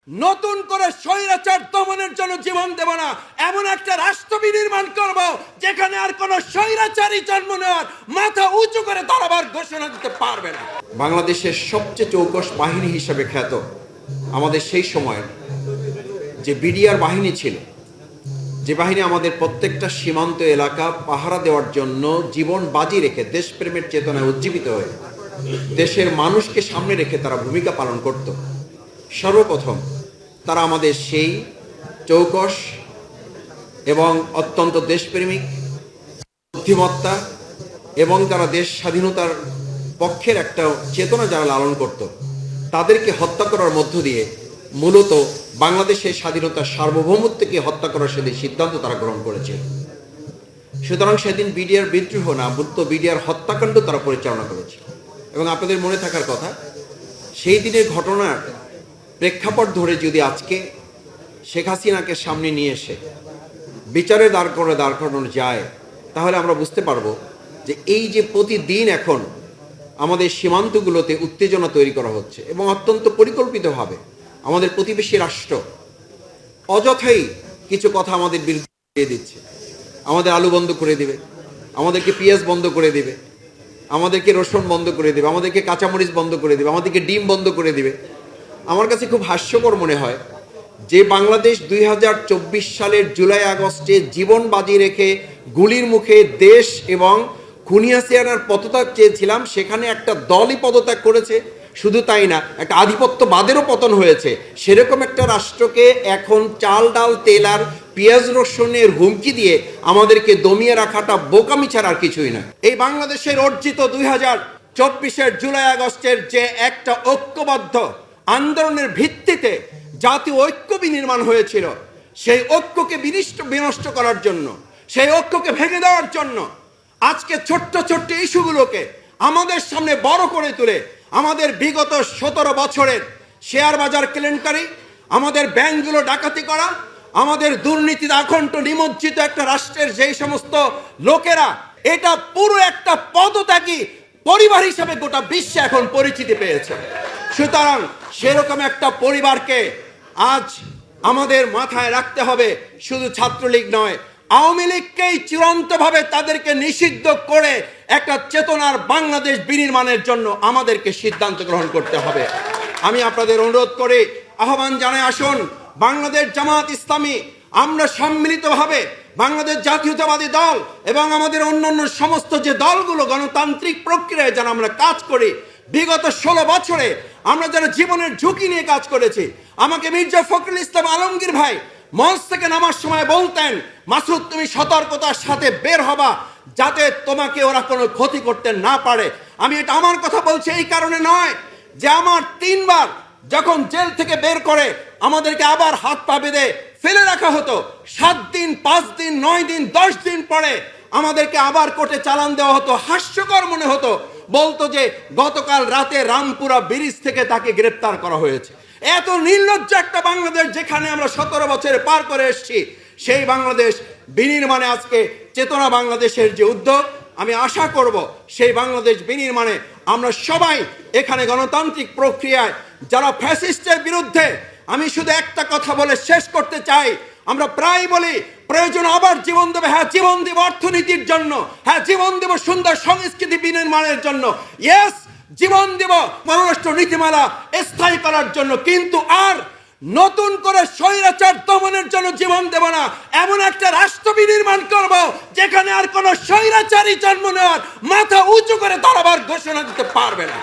নতুন করে স্বৈরাচার দমনের জন্য জীবন দেব না, এমন একটা রাষ্ট্র বিনির্মাণ করব যেখানে আর কোনো স্বৈরাচারী জন্ম নেওয়ার মাথা উঁচু করে দাঁড়াবার ঘোষণা দিতে পারবে না। বাংলাদেশের সবচেয়ে চৌকস বাহিনী হিসেবে খ্যাত আমাদের সেই সময়ের যে বিডিআর বাহিনী ছিল, যে বাহিনী আমাদের প্রত্যেকটা সীমান্ত এলাকা পাহারা দেওয়ার জন্য জীবন বাজি রেখে দেশপ্রেমের চেতনায় উজ্জীবিত হয়ে দেশের মানুষকে সামনে রেখে তারা ভূমিকা পালন করত। সর্বপ্রথম তারা আমাদের সেই চৌকস এবং অত্যন্ত দেশপ্রেমিক বুদ্ধিমত্তা এবং তারা দেশ স্বাধীনতার পক্ষের একটা চেতনা যারা লালন করত, তাদেরকে হত্যা করার মধ্য দিয়ে মূলত বাংলাদেশের স্বাধীনতার সার্বভৌমত্বকে হত্যা করার সেদিন সিদ্ধান্ত তারা গ্রহণ করেছে। সুতরাং সেদিন বিডিআর বিদ্রোহ না, মূলত বিডিআর হত্যাকাণ্ড তারা পরিচালনা করেছে। এবং আপনাদের মনে থাকার কথা, সেই দিনের ঘটনার প্রেক্ষাপট ধরে যদি আজকে শেখ হাসিনাকে সামনে নিয়ে এসে বিচারে দাঁড় করানো যায়, তাহলে আমরা বুঝতে পারবো যে এই যে প্রতিদিন এখন আমাদের সীমান্তগুলোতে উত্তেজনা তৈরি করা হচ্ছে এবং অত্যন্ত পরিকল্পিতভাবে আমাদের প্রতিবেশী রাষ্ট্র অযথাই কিছু কথা আমাদের বিরুদ্ধে দিচ্ছে। আমাদের আলু বন্ধ করে দিবে, আমাদেরকে পেঁয়াজ বন্ধ করে দিবে, আমাদেরকে রসুন বন্ধ করে দিবে, আমাদেরকে কাঁচামরিচ বন্ধ করে দিবে, আমাদেরকে ডিম বন্ধ করে দিবে। আমার কাছে খুব হাস্যকর মনে হয় যে বাংলাদেশ 2024 সালের জুলাই আগস্টে জীবন বাজি রেখে গুলির মুখে দেশ এবং খুনি হাসিনার পদত্যাগ চেয়েছিলাম, সেখানে একটা দলই পদত্যাগ করেছে। শুধু তাই না, একটা আধিপত্যবাদেরও পতন হয়েছে। সেরকম একটা রাষ্ট্রকে এখন চাল ডাল তেল আর পেঁয়াজ রসুনের হুমকি দিয়ে আমাদেরকে দমিয়ে রাখাটা বোকামি ছাড়া আর কিছুই না। এই বাংলাদেশের অর্জিত 2024 জুলাই আগস্টের যে একটা ঐক্যবদ্ধ আন্দোলনের ভিত্তিতে জাতীয় ঐক্য বিনির্মাণ হয়েছিল, সেই ঐক্যকে বিনষ্ট করার জন্য, সেই ঐক্যকে ভেঙে দেওয়ার জন্য আজকে ছোট্ট ছোট্ট ইস্যুগুলোকে আমাদের সামনে বড় করে তুলে আমাদের বিগত 17 বছরের শেয়ার বাজার কেলেঙ্কারি, আমাদের ব্যাংকগুলো ডাকাতি করা, আমাদের দুর্নীতিতে আকণ্ঠ নিমজ্জিত একটা রাষ্ট্রের যেই সমস্ত লোকেরা, এটা পুরো একটা পদত্যাগী পরিবার হিসেবে গোটা বিশ্বে এখন পরিচিতি পেয়েছে। সুতরাং সেরকম একটা পরিবারকে আজ আমাদের মাথায় রাখতে হবে। শুধু ছাত্রলীগ নয়, আওয়ামী লীগকেই চূড়ান্তভাবে তাদেরকে নিষিদ্ধ করে একটা চেতনার বাংলাদেশ বিনির্মাণের জন্য আমাদেরকে সিদ্ধান্ত গ্রহণ করতে হবে। আমি আপনাদের অনুরোধ করে আহ্বান জানাই, আসুন বাংলাদেশ জামাত ইসলামী আমরা সম্মিলিতভাবে বাংলাদেশ জাতীয়তাবাদী দল এবং আমাদের অন্যান্য সমস্ত যে দলগুলো গণতান্ত্রিক প্রক্রিয়ায় যারা আমরা কাজ করি, বিগত 16 বছরে আমরা যারা জীবনের ঝুঁকি নিয়ে কাজ করেছি। আমাকে মির্জা ফখরুল ইসলাম আলমগীর ভাই মঞ্চ থেকে নামার সময় বলতেন, মাসুদ তুমি সতর্কতার সাথে বের হবা যাতে তোমাকে ওরা কোনো ক্ষতি করতে না পারে। আমি এটা আমার কথা বলছি এই কারণে নয় যে আমার 3 বার যখন জেল থেকে বের করে আমাদেরকে আবার হাত পা বেঁধে ফেলে রাখা হতো, 7 দিন 5 দিন 9 দিন 10 দিন পরে আমাদেরকে আবার কোর্টে চালান দেওয়া হতো। হাস্যকর মনে হতো, বলতো যে গতকাল রাতে রামপুরা ব্রিজ থেকে তাকে গ্রেপ্তার করা হয়েছে। এত নির্লজ্জ একটা বাংলাদেশ যেখানে আমরা 17 বছরে পার করে এসেছি, সেই বাংলাদেশ বিনির্মাণে আজকে চেতনা বাংলাদেশের যে উদ্যোগ, আমি আশা করব সেই বাংলাদেশ বিনির্মাণে আমরা সবাই এখানে গণতান্ত্রিক প্রক্রিয়ায় যারা ফ্যাসিস্টের বিরুদ্ধে, আমি শুধু একটা কথা বলে শেষ করতে চাই, আমরা প্রায় বলি প্রয়োজন আবার জীবন দেবে, হ্যাঁ জীবন দেব অর্থনীতির জন্য, হ্যাঁ জীবন দেব সুন্দর সংস্কৃতি বিনির্মাণের জন্য, ইয়েস জীবন দেব পররাষ্ট্র নীতিমালা স্থায়ী করার জন্য, কিন্তু আর নতুন করে স্বৈরাচার দমনের জন্য জীবন দেব না, এমন একটা রাষ্ট্র বিনির্মাণ করব যেখানে আর কোনো স্বৈরাচারী জন্ম নেওয়ার মাথা উঁচু করে দাঁড়াবার ঘোষণা দিতে পারবে না।